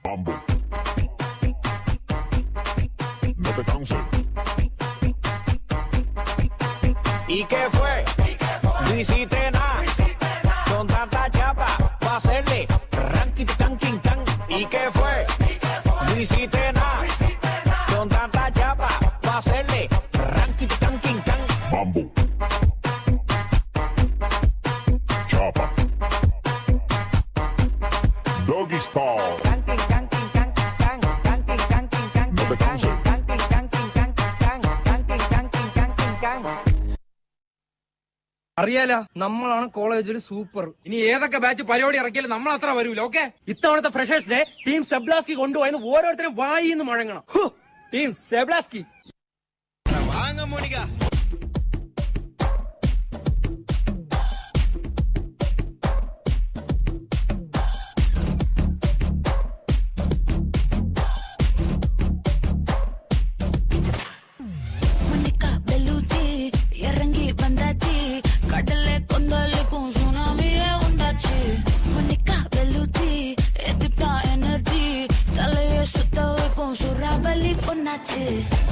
Mambo. No te canses. ¿Y qué fue? No hiciste nada. Con tanta chapa pa' hacerle ranking can king can. ¿Y qué fue? No hiciste nada. Con tanta chapa pa' hacerle ranking can king can. Mambo. Chapa. Doggy style. No te canses. അറിയാല നമ്മളാണ് കോളേജിൽ super. ഇനി ഏതൊക്കെ batch പരിപാടി ഇറക്കിയാലും നമ്മൾ അത്ര വരൂല. Okay, ഇത്തവണത്തെ freshers day team സെബ്ലാസ്കി കൊണ്ടുപോയെന്ന് ഓരോരുത്തരും വായിന്ന് മുഴങ്ങണം. ടീം സെബ്ലാസ്കി.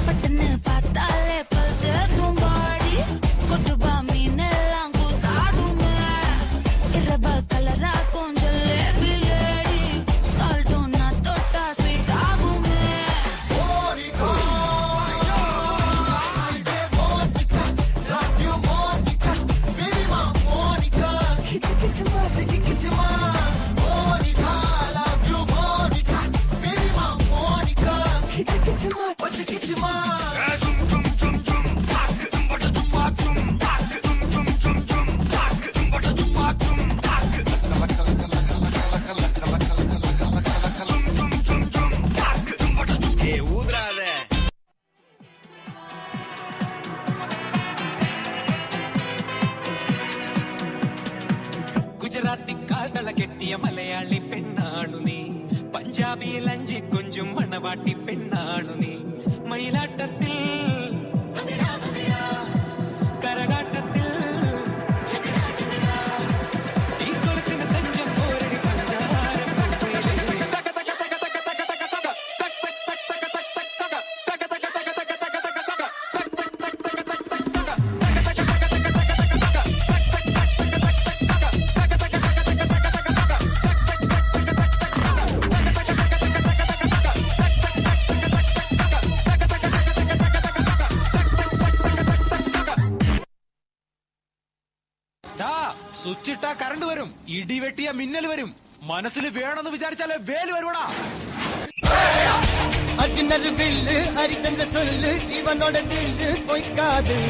பட்டன்னு பார்த்தாலே பல்ஸ் தும்பாடி கொட்டுபா மீனெல்லாம் கூத்தாடுமே இரப கலரா கொஞ்சம் லேடி சால்ட்டும் நான் தொட்டா ஸ்வீட் ஆகுமே കാതള കെട്ടിയ മലയാളി പെണ്ണാണു നീ, പഞ്ചാബിയിൽ അഞ്ചി കൊഞ്ചും മണവാട്ടി പെണ്ണാണു നീ, മയിലാട്ടത്തിൽ കരകാട്ടത്തിൽ ഈ കൊലുസിന് തഞ്ചം പോരടി പഞ്ചാരം സ്വിച്ച് ഇട്ടാ കറണ്ട് വരും, ഇടി വെട്ടിയ മിന്നൽ വരും, മനസ്സിൽ വേണമെന്ന് വിചാരിച്ചാലേ വേല് വരുവാടാ. അർജുനർ വില്ല് ഹരിചന്ദ്ര സൊല്ല് ഇവനോട് ദില്ല് പൊയ്ക്കാതെ.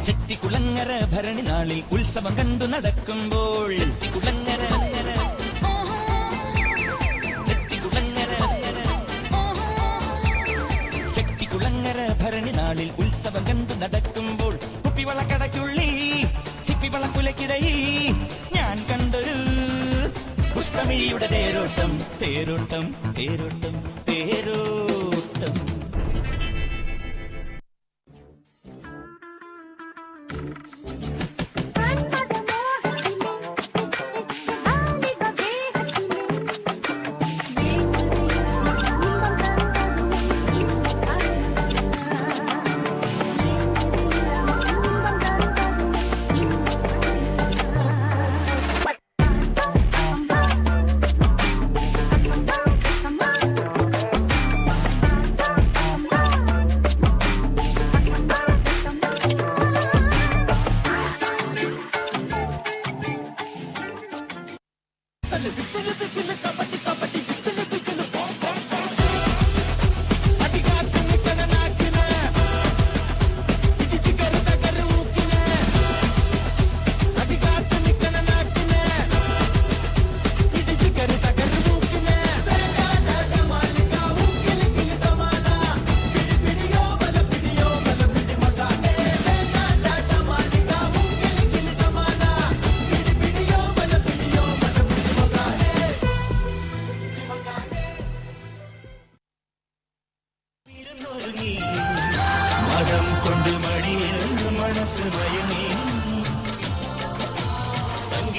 ചെട്ടിക്കുളങ്ങര ഭരണി നാളിൽ ഉത്സവം കണ്ടു നടക്കുമ്പോൾ ചെട്ടിക്കുളങ്ങര ഭരണി നാളിൽ ഉത്സവം കണ്ടു നടക്കുമ്പോൾ കുപ്പിവളക്കടയ്ക്കുള്ളി ചിപ്പിവളക്കുലക്കിടയിൽ ഞാൻ കണ്ടൊരു പുഷ്പമിഴിയുടെ തേരോട്ടം തേരോട്ടം തേരോട്ടം തേരോട്ടം.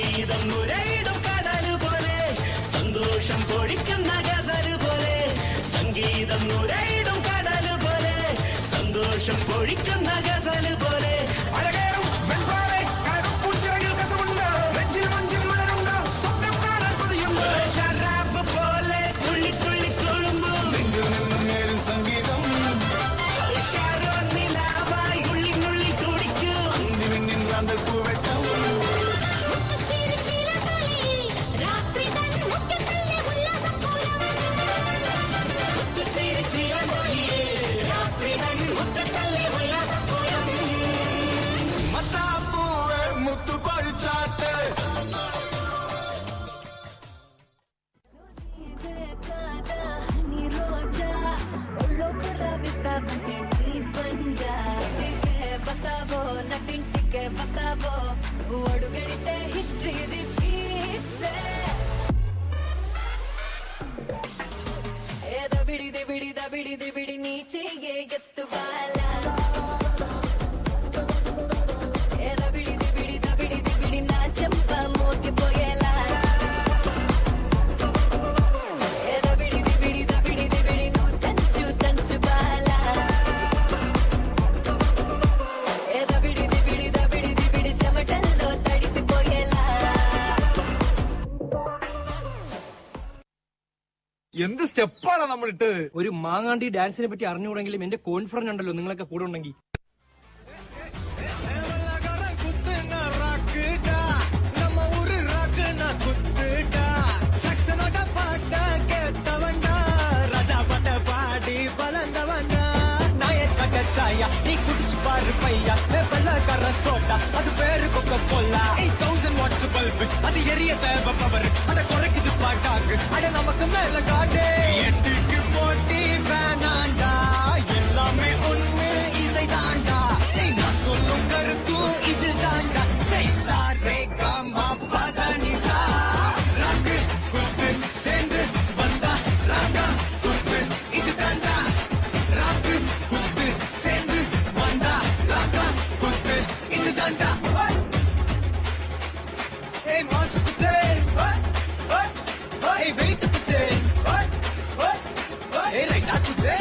സംഗീതം നുരയിടും കടല് പോലെ സന്തോഷം പൊഴിക്കുന്ന ഗസല് പോലെ സംഗീതം നുരയിടും കടല് പോലെ സന്തോഷം പൊഴിക്കുന്ന ഗസല് പോലെ അഴകേറും വെൺപാറേ കറുപ്പൂച്ചിറകിൽ കസവുണ്ട് നെഞ്ചിൽ മഞ്ചിൽ മലരുണ്ട് സ്വപ്നം കാണാൻ കൊതിയുണ്ട് ശരാബ് പോലെ തുള്ളി തുള്ളി തുളുമ്പും നെഞ്ചിൽ നിന്നും നേരും സംഗീതം ഷാരോൺ നിലാവായി ഉള്ളിനുള്ളിൽ തുടിക്കും അന്തിമിന്നിൻ റാന്തൽ പൂവെട്ടം മത്താപ്പൂവേ മുത്തുപഴിച്ചാട്ട് నటింటికే బస్తావో ఒడుగడితే హిస్టరీ రిపీట్స్ ఏదో బిడి బిడి నీ చెయ్యే ఎత్తువాల ఏదో బిడి నా చెంప మోగిపోయేలా ఏదో బిడి నువ్వు తంచు బాల ఏదో బిడి చెమటల్లో తడిసిపోయేలా എന്ത് സ്റ്റെപ്പാണ് നമ്മൾ ഇട്ടത്? ഒരു മാങ്ങാണ്ടി ഡാൻസിനെ പറ്റി അറിഞ്ഞുകൂടെങ്കിലും എന്റെ കോൺഫിഡൻസ് ഉണ്ടല്ലോ നിങ്ങളൊക്കെ കൂടെ ഉണ്ടെങ്കിൽ. நீ குடிச்சு பாரு பையா வெள்ளக்கார சோட்டா அது பேரு கொக்க கொல்லா 8000 வாட்ஸ் பல்பு அது எரிய தேவை பவர் அத குறைக்குது பாட்டாக்கு அட நமக்கு மேல காட்டே எட்டுக்கு போட்டி வேணாண்டா எல்லாமே ஒண்ணு இசை தாண்டா நான் சொல்லும் கருத்து இது தாண்டா செய் சாரே காமா பதனிசா ராக்கு குத்து சேர்ந்து வந்தா ராகா குத்து இது தாண்டா ராக்கு குத்து சேர்ந்து வந்தா ராகா குத்து இது தாண்டா Hey mask kutte Hey weight kutte Hey light kutte